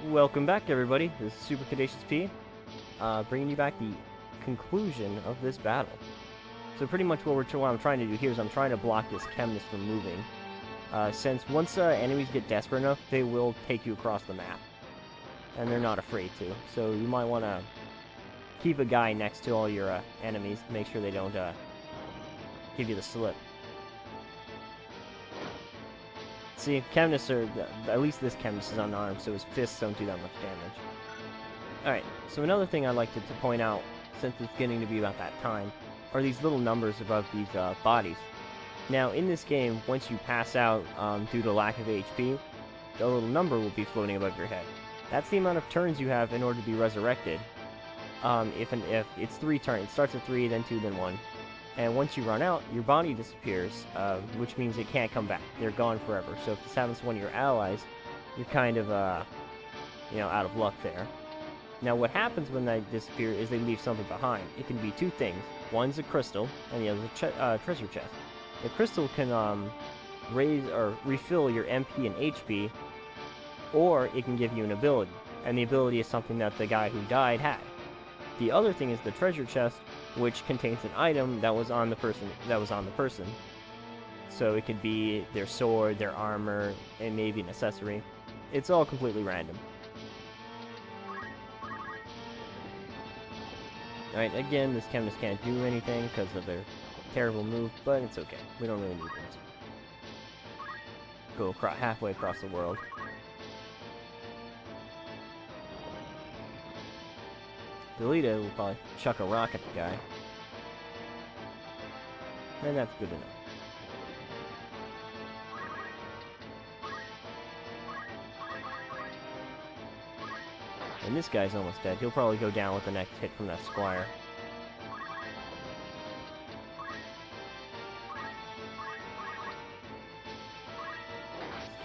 Welcome back, everybody. This is Super Caduceus P, bringing you back the conclusion of this battle. So pretty much what I'm trying to do here is I'm trying to block this chemist from moving. Since once enemies get desperate enough, they will take you across the map. And they're not afraid to. So you might want to keep a guy next to all your enemies. Make sure they don't give you the slip. See, chemists are, at least this chemist is unarmed, so his fists don't do that much damage. Alright, so another thing I'd like to point out, since it's getting to be about that time, are these little numbers above these bodies. Now, in this game, once you pass out due to lack of HP, the little number will be floating above your head. That's the amount of turns you have in order to be resurrected. If it's 3 turns, it starts at 3, then 2, then 1. And once you run out, your body disappears, which means it can't come back. They're gone forever. So if this happens to one of your allies, you're kind of, out of luck there. Now, what happens when they disappear is they leave something behind. It can be 2 things. One's a crystal, and the other's a treasure chest. The crystal can raise or refill your MP and HP, or it can give you an ability. And the ability is something that the guy who died had. The other thing is the treasure chest, which contains an item that was on the person. So it could be their sword, their armor, and maybe an accessory. It's all completely random. Alright, again, this chemist can't do anything because of their terrible move, but it's okay. We don't really need them to go halfway across the world. Delita will probably chuck a rock at the guy. And that's good enough. And this guy's almost dead. He'll probably go down with the next hit from that squire.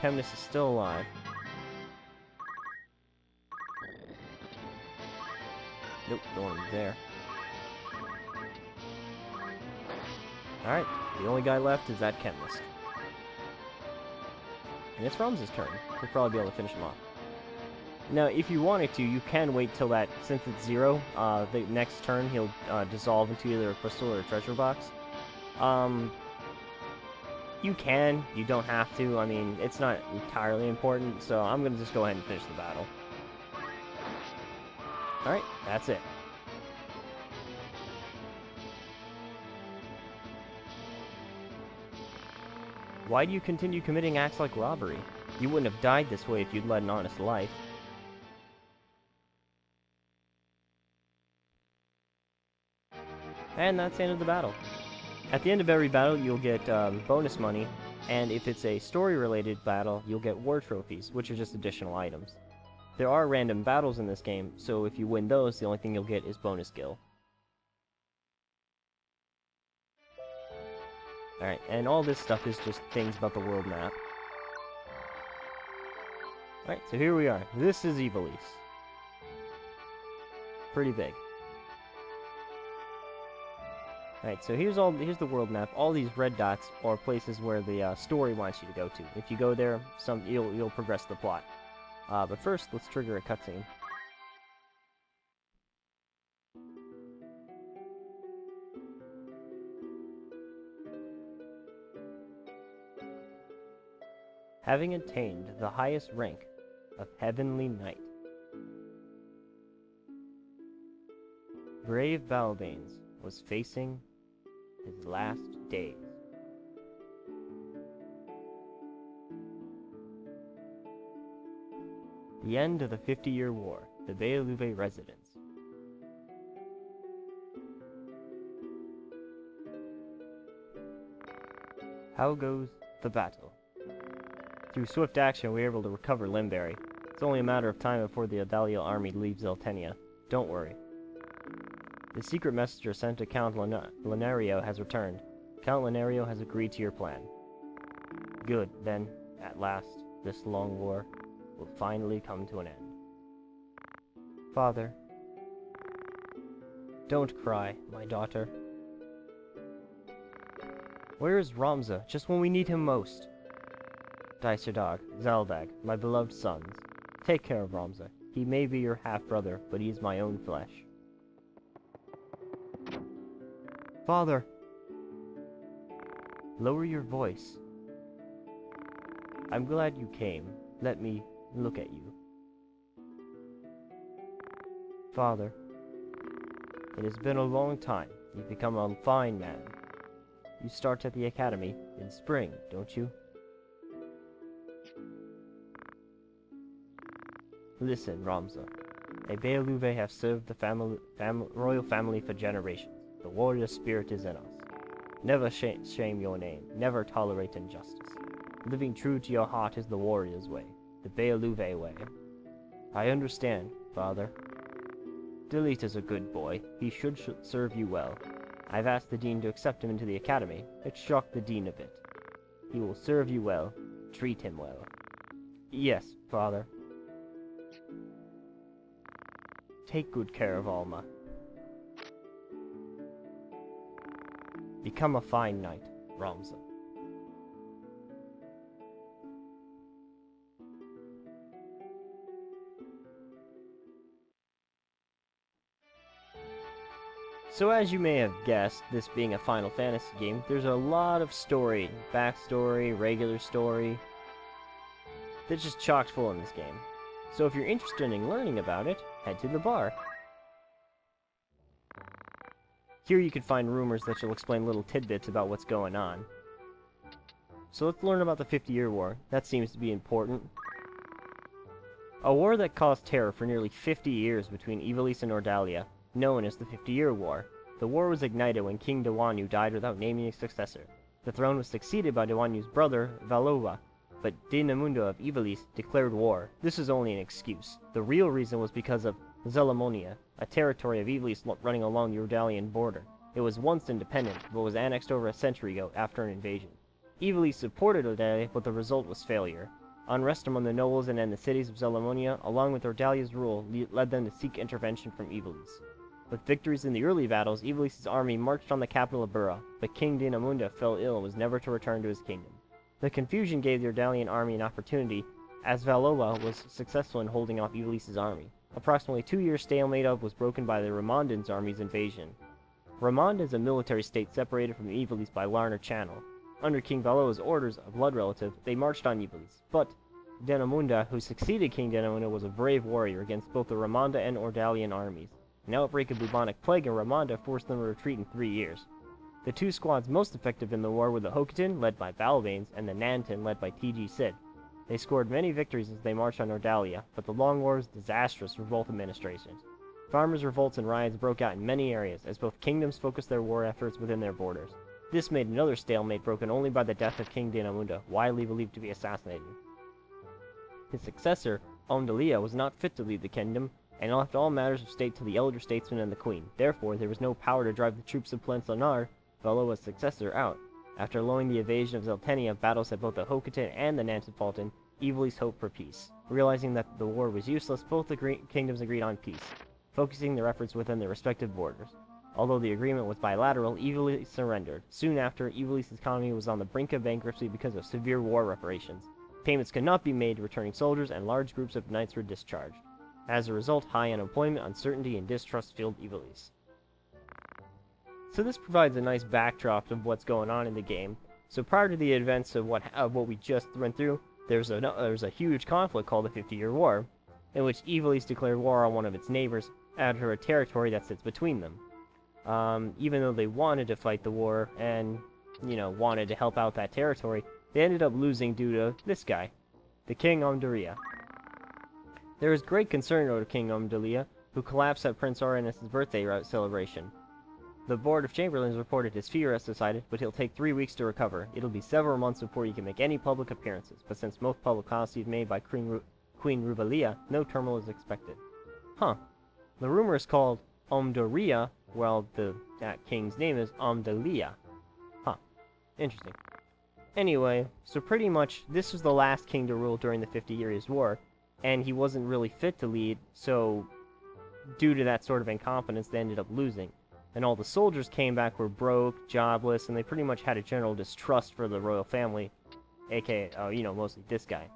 Chemist is still alive. Nope, no one there. Alright, the only guy left is that chemist. And it's Ram's turn. He'll probably be able to finish him off. Now, if you wanted to, you can wait till that, since it's 0, the next turn he'll dissolve into either a crystal or a treasure box. You can, you don't have to. I mean, it's not entirely important, so I'm gonna just go ahead and finish the battle. Alright, that's it. Why do you continue committing acts like robbery? You wouldn't have died this way if you'd led an honest life. And that's the end of the battle. At the end of every battle, you'll get bonus money, and if it's a story-related battle, you'll get war trophies, which are just additional items. There are random battles in this game, so if you win those, the only thing you'll get is bonus gil. Alright, and all this stuff is just things about the world map. Alright, so here we are. This is Ivalice. Pretty big. Alright, so here's the world map. All these red dots are places where the story wants you to go to. If you go there, you'll progress the plot. But first, let's trigger a cutscene. Having attained the highest rank of Heavenly Knight, brave Balbanes was facing his last days. The end of the 50-year war, the Ivalice residence. How goes the battle? Through swift action, we were able to recover Limberry. It's only a matter of time before the Adalia army leaves Zeltenia. Don't worry. The secret messenger sent to Count Linario has returned. Count Linario has agreed to your plan. Good, then, at last, this long war will finally come to an end. Father, don't cry, my daughter. Where is Ramza, just when we need him most? Daiser Dog, Zaldag, my beloved sons, Take care of Ramza. He may be your half-brother, but he is my own flesh. Father! Lower your voice. I'm glad you came. Let me look at you. Father, it has been a long time. You've become a fine man. You start at the academy in spring, don't you? Listen, Ramza. A Bealuve have served the royal family for generations. The warrior spirit is in us. Never shame your name. Never tolerate injustice. Living true to your heart is the warrior's way. The Bealuve way. I understand, Father. Delete is a good boy. He should serve you well. I've asked the dean to accept him into the academy. It shocked the dean a bit. He will serve you well. Treat him well. Yes, Father. Take good care of Alma. Become a fine knight, Ramza. So as you may have guessed, this being a Final Fantasy game, there's a lot of story, backstory, regular story, that's just chock full in this game. So if you're interested in learning about it, head to the bar. Here you can find rumors that will explain little tidbits about what's going on. So let's learn about the 50-Year War. That seems to be important. A war that caused terror for nearly 50 years between Ivalice and Ordalia, known as the 50-Year War. The war was ignited when King Dawanyu died without naming a successor. The throne was succeeded by Dawanyu's brother, Valowa, but Dinamundo of Ivalice declared war. This is only an excuse. The real reason was because of Zelamonia, a territory of Ivalice running along the Ordalian border. It was once independent, but was annexed over a century ago after an invasion. Ivalice supported Ordalia, but the result was failure. Unrest among the nobles and in the cities of Zelamonia, along with Ordalia's rule, led them to seek intervention from Ivalice. With victories in the early battles, Ivalice's army marched on the capital of Bura, but King Dinamunda fell ill and was never to return to his kingdom. The confusion gave the Ordalian army an opportunity, as Valowa was successful in holding off Ivalice's army. Approximately 2 years stalemate was broken by the Ramondan's army's invasion. Ramonda is a military state separated from Ivalice by Larner Channel. Under King Valowa's orders, a blood relative, they marched on Ivalice, but Denamunda, who succeeded King Denamunda, was a brave warrior against both the Ramonda and Ordalian armies. An outbreak of bubonic plague in Ramonda forced them to retreat in 3 years. The two squads most effective in the war were the Hokutin, led by Balvanes, and the Nantin, led by T.G. Sid. They scored many victories as they marched on Ordalia, but the Long War was disastrous for both administrations. Farmers' revolts and riots broke out in many areas, as both kingdoms focused their war efforts within their borders. This made another stalemate broken only by the death of King Dinamunda, widely believed to be assassinated. His successor, Omdalia, was not fit to lead the kingdom, and left all matters of state to the elder statesman and the queen. Therefore, there was no power to drive the troops of Plensonar, Valowa's successor, out. After allowing the invasion of Zeltenia, battles at both the Hokutin and the Nantin Ivalice hoped for peace. Realizing that the war was useless, both the kingdoms agreed on peace, focusing their efforts within their respective borders. Although the agreement was bilateral, Ivalice surrendered. Soon after, Ivalice's economy was on the brink of bankruptcy because of severe war reparations. Payments could not be made to returning soldiers, and large groups of knights were discharged. As a result, high unemployment, uncertainty, and distrust filled Ivalice. So this provides a nice backdrop of what's going on in the game. So prior to the events of what we just went through, there's a huge conflict called the 50-Year War, in which Ivalice declared war on one of its neighbors after a territory that sits between them. Even though they wanted to fight the war and, wanted to help out that territory, they ended up losing due to this guy, the King Omdaria. There was great concern over King Omdalia, who collapsed at Prince Oranus' birthday celebration. The Board of Chamberlains reported his fever has subsided, but he'll take 3 weeks to recover. It'll be several months before he can make any public appearances, but since most public policy is made by Queen Ruvalia, no turmoil is expected. Huh. The rumor is called Omdaria, while that king's name is Omdalia. Huh. Interesting. Anyway, so pretty much, this was the last king to rule during the 50 Years' War, and he wasn't really fit to lead, so due to that sort of incompetence, they ended up losing. And all the soldiers came back were broke, jobless, and they pretty much had a general distrust for the royal family, aka, mostly this guy.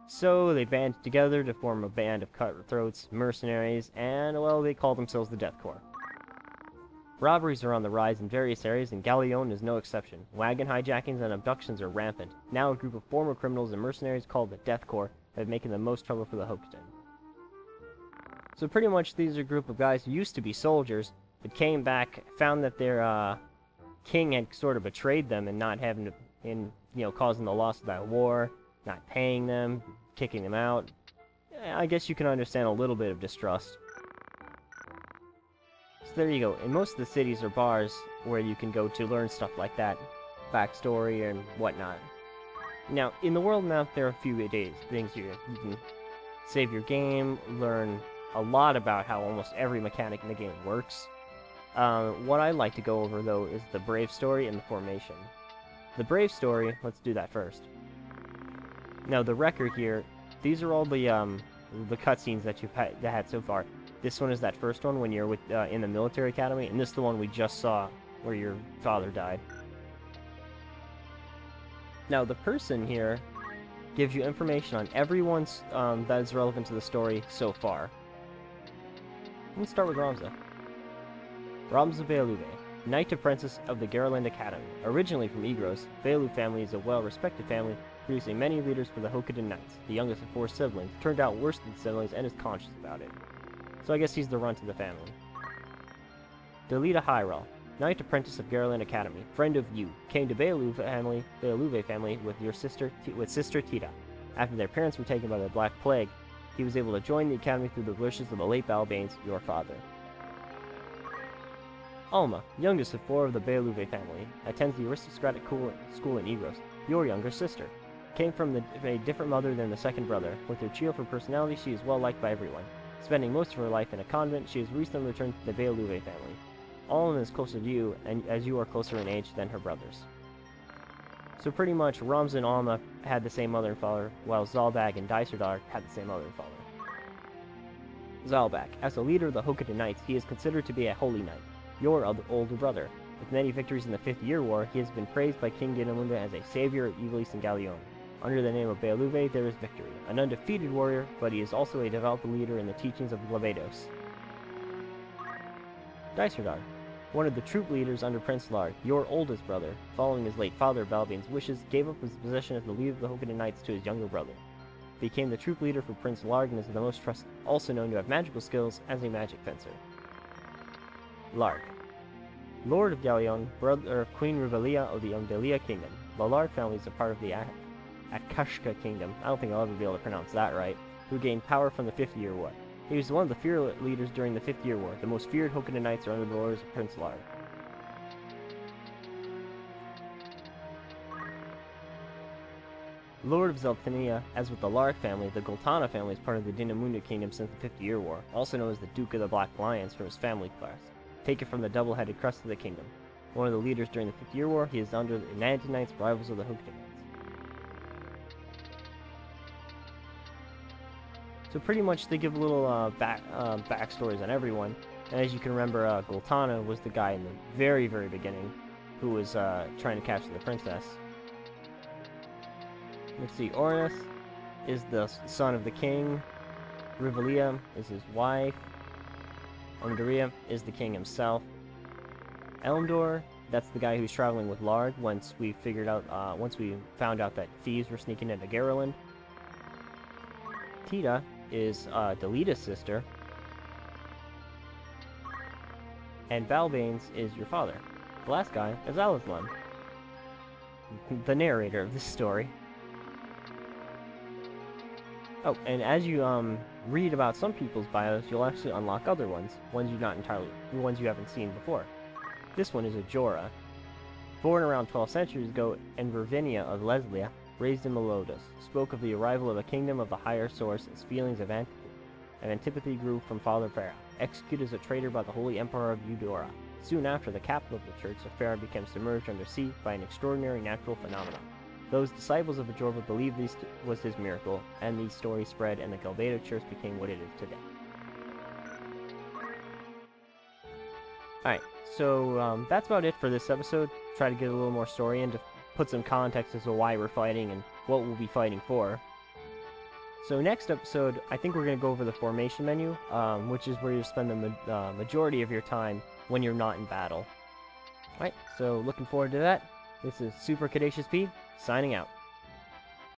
So they banded together to form a band of cutthroats, mercenaries, and, well, they call themselves the Death Corps. Robberies are on the rise in various areas, and Galleon is no exception. Wagon hijackings and abductions are rampant. Now a group of former criminals and mercenaries called the Death Corps have making the most trouble for the Hokuton. So pretty much these are a group of guys who used to be soldiers, but came back, found that their king had sort of betrayed them and not having to, causing the loss of that war, not paying them, kicking them out. I guess you can understand a little bit of distrust. So there you go. In most of the cities or bars where you can go to learn stuff like that, backstory and whatnot. Now, in the world map, there are a few things you can save your game, learn a lot about how almost every mechanic in the game works. What I like to go over, though, is the Brave story and the formation. The Brave story, let's do that first. Now, the record here, these are all the cutscenes that you've had so far. This one is that first one when you're in the military academy, and this is the one we just saw where your father died. Now, the person here gives you information on everyone's that is relevant to the story so far. Let's start with Ramza. Ramza Beluve, Knight Apprentice of the Garland Academy. Originally from Igros, Belu family is a well-respected family, producing many leaders for the Hokuton Knights. The youngest of 4 siblings, turned out worse than siblings and is conscious about it. So I guess he's the runt of the family. Delita Hyrule, Knight Apprentice of Garland Academy, friend of you, came to Beluve family with sister Tita. After their parents were taken by the Black Plague, he was able to join the academy through the wishes of the late Balbanes, your father. Alma, youngest of 4 of the Beluve family, attends the aristocratic school in Igros, your younger sister. Came from a different mother than the second brother. With her cheerful personality, she is well liked by everyone. Spending most of her life in a convent, she has recently returned to the Beluve family. Alma is closer to you, and as you are closer in age than her brothers. So pretty much, Ramza and Alma had the same mother and father, while Zalbag and Dyserdar had the same mother and father. Zalbag, as the leader of the Hokuton Knights, he is considered to be a holy knight, your older brother. With many victories in the 5th Year War, he has been praised by King Dinamunda as a savior of Ivalice and Galleon. Under the name of Beluve, there is victory. An undefeated warrior, but he is also a devout leader in the teachings of Glavedos. Dyserdar, one of the troop leaders under Prince Lard, your oldest brother, following his late father Balbane's wishes, gave up his position as the leader of the Hokuton Knights to his younger brother. Became the troop leader for Prince Lard and is the most trusted, also known to have magical skills as a magic fencer. Lard, Lord of Galleon, brother of Queen Rivalia of the Umdelia Kingdom. The Lard family is a part of the Akashka Kingdom, I don't think I'll ever be able to pronounce that right, who gained power from the 5th Year War. He was one of the feared leaders during the 5th Year War. The most feared Hokuton Knights are under the orders of Prince Lard. Lord of Zeltania, as with the Lard family, the Goltana family is part of the Dinamunda Kingdom since the 5th Year War, also known as the Duke of the Black Lions from his family class, taken from the double-headed crest of the kingdom. One of the leaders during the 5th Year War, he is under the Enantan Knights, rivals of the Hokuton Knights. So pretty much they give a little backstories on everyone. And as you can remember, Goltana was the guy in the very, very beginning who was trying to capture the princess. Let's see, Ornus is the son of the king. Rivalia is his wife. Umdaria is the king himself. Elmdor, that's the guy who's traveling with Lard once we found out that thieves were sneaking into Garland. Tita is Delita's sister. And Balbanes is your father. The last guy is Alizlan, the narrator of this story. Oh, and as you read about some people's bios, you'll actually unlock other ones ones you haven't seen before. This one is a Jorah. Born around 12 centuries ago in Vervinia of Leslia, raised in Melodus, spoke of the arrival of a kingdom of the higher source as feelings of antipathy grew from Father Farah, executed as a traitor by the Holy Emperor of Eudora. Soon after, the capital of the Church of Farah became submerged under sea by an extraordinary natural phenomenon. Those disciples of Ajorva believed this was his miracle, and these stories spread, and the Galbado Church became what it is today. Alright, so that's about it for this episode. Try to get a little more story in to put some context as to why we're fighting and what we'll be fighting for. So next episode, I think we're going to go over the formation menu, which is where you spend the majority of your time when you're not in battle. Alright, so looking forward to that. This is Super Caduceus P, signing out.